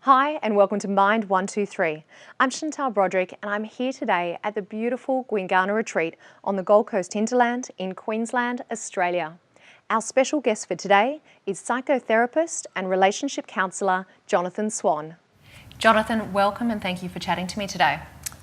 Hi and welcome to Mind 123. I'm Chantal Broderick and I'm here today at the beautiful Gwingana Retreat on the Gold Coast hinterland in Queensland, Australia. Our special guest for today is psychotherapist and relationship counsellor Jonathan Swan. Jonathan, welcome and thank you for chatting to me today.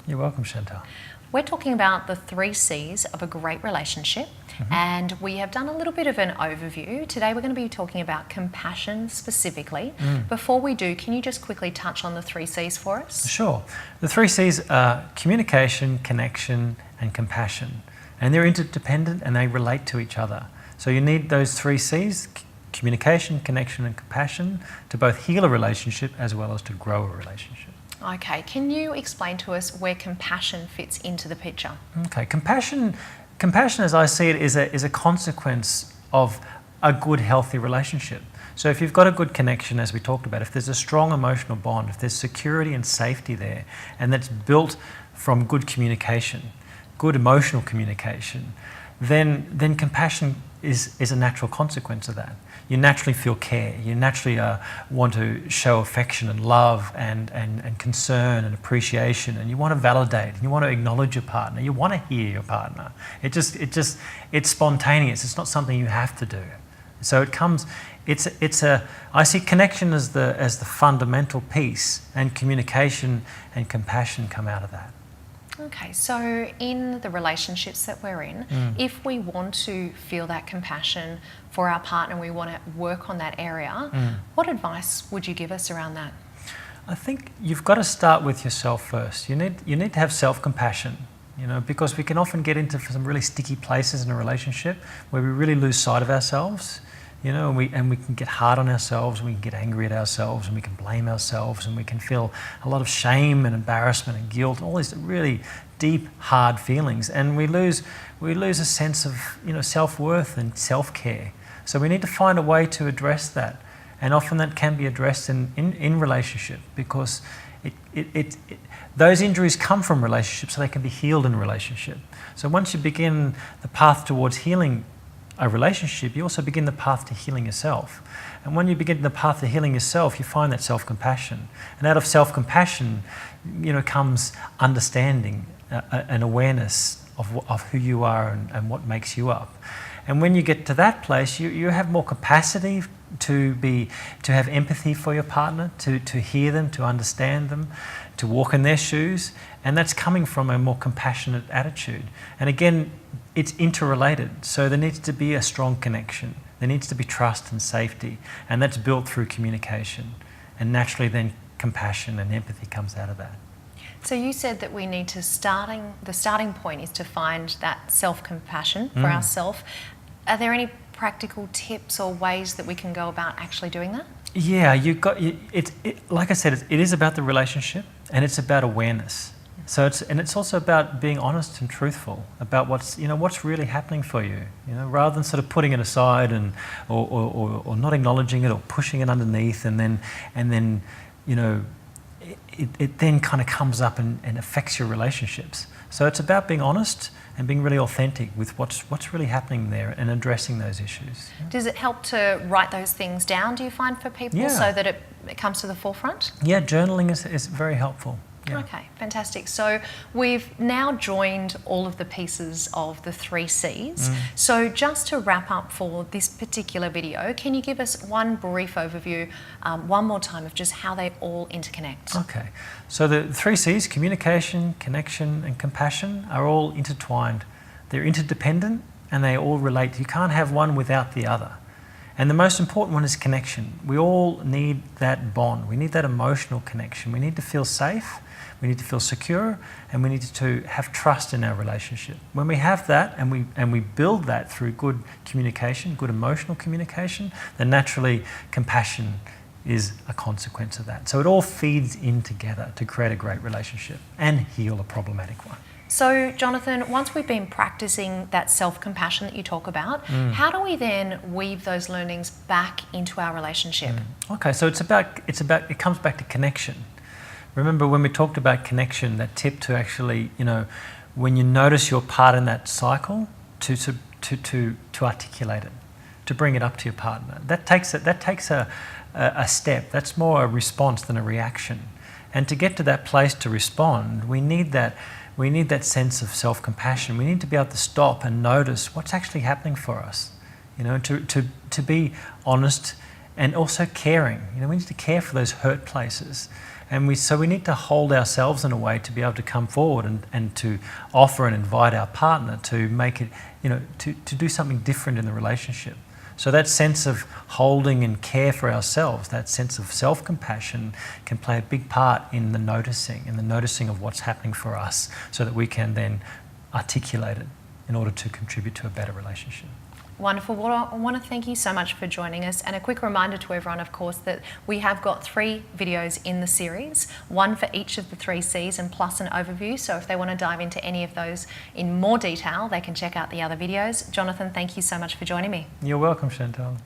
You're welcome, Chantal. We're talking about the 3 C's of a great relationship, and we have done a little bit of an overview. Today we're going to be talking about compassion specifically. Before we do, can you just quickly touch on the 3 C's for us? Sure. The 3 C's are communication, connection and compassion. And they're interdependent and they relate to each other. So you need those 3 C's, communication, connection and compassion, to both heal a relationship as well as to grow a relationship. Okay, can you explain to us where compassion fits into the picture? Okay, compassion as I see it is a consequence of a good, healthy relationship. So if you've got a good connection, as we talked about, if there's a strong emotional bond, if there's security and safety there, and that's built from good communication, good emotional communication, then compassion is a natural consequence of that. You naturally feel care, you naturally want to show affection and love and concern and appreciation, and you want to validate, and you want to acknowledge your partner, you want to hear your partner. It's spontaneous, it's not something you have to do. So it comes, I see connection as the fundamental piece, and communication and compassion come out of that. Okay, so in the relationships that we're in, if we want to feel that compassion for our partner, we want to work on that area, what advice would you give us around that? I think you've got to start with yourself first. You need to have self-compassion, because we can often get into some really sticky places in a relationship where we really lose sight of ourselves. And we can get hard on ourselves, and we can get angry at ourselves, and we can blame ourselves, and we can feel a lot of shame and embarrassment and guilt, all these really deep, hard feelings, and we lose a sense of self-worth and self-care. So we need to find a way to address that, and often that can be addressed in relationship, because those injuries come from relationships, so they can be healed in a relationship. So once you begin the path towards healing a relationship, you also begin the path to healing yourself. And when you begin the path to healing yourself, you find that self-compassion. And out of self-compassion, comes understanding, an awareness of who you are and what makes you up. And when you get to that place, you have more capacity to have empathy for your partner, to hear them, to understand them, to walk in their shoes, and that's coming from a more compassionate attitude. And again, it's interrelated, so there needs to be a strong connection. There needs to be trust and safety, and that's built through communication. And naturally then compassion and empathy comes out of that. So you said that we need to the starting point is to find that self-compassion for ourselves. Are there any practical tips or ways that we can go about actually doing that? Yeah, like I said, it is about the relationship, and it's about awareness. So it's also about being honest and truthful about what's really happening for you. Rather than sort of putting it aside or not acknowledging it or pushing it underneath, and then it then kind of comes up and affects your relationships. So it's about being honest and being really authentic with what's really happening there and addressing those issues. Does it help to write those things down, do you find, for people, so that it comes to the forefront? Yeah, journaling is very helpful. Yeah. Okay, fantastic. So we've now joined all of the pieces of the 3 C's. So just to wrap up for this particular video, can you give us one brief overview, one more time, of just how they all interconnect? Okay, so the 3 C's, communication, connection and compassion, are all intertwined. They're interdependent and they all relate. You can't have one without the other. And the most important one is connection. We all need that bond. We need that emotional connection. We need to feel safe, we need to feel secure, and we need to have trust in our relationship. When we have that and we build that through good communication, good emotional communication, then naturally compassion is a consequence of that. So it all feeds in together to create a great relationship and heal a problematic one. So, Jonathan, once we've been practicing that self-compassion that you talk about, how do we then weave those learnings back into our relationship? Okay, so it comes back to connection. Remember when we talked about connection, that tip to actually, when you notice your part in that cycle, to articulate it, to bring it up to your partner. That takes a step. That's more a response than a reaction. And to get to that place to respond, we need that sense of self-compassion. We need to be able to stop and notice what's actually happening for us. You know, to be honest and also caring. You know, we need to care for those hurt places. And so we need to hold ourselves in a way to be able to come forward and to offer and invite our partner to make it, you know, to do something different in the relationship. So that sense of holding and care for ourselves, that sense of self-compassion can play a big part in the noticing of what's happening for us so that we can then articulate it in order to contribute to a better relationship. Wonderful. Well, I want to thank you so much for joining us, and a quick reminder to everyone, of course, that we have got 3 videos in the series, one for each of the 3 C's and plus an overview. So if they want to dive into any of those in more detail, they can check out the other videos. Jonathan, thank you so much for joining me. You're welcome, Chantal.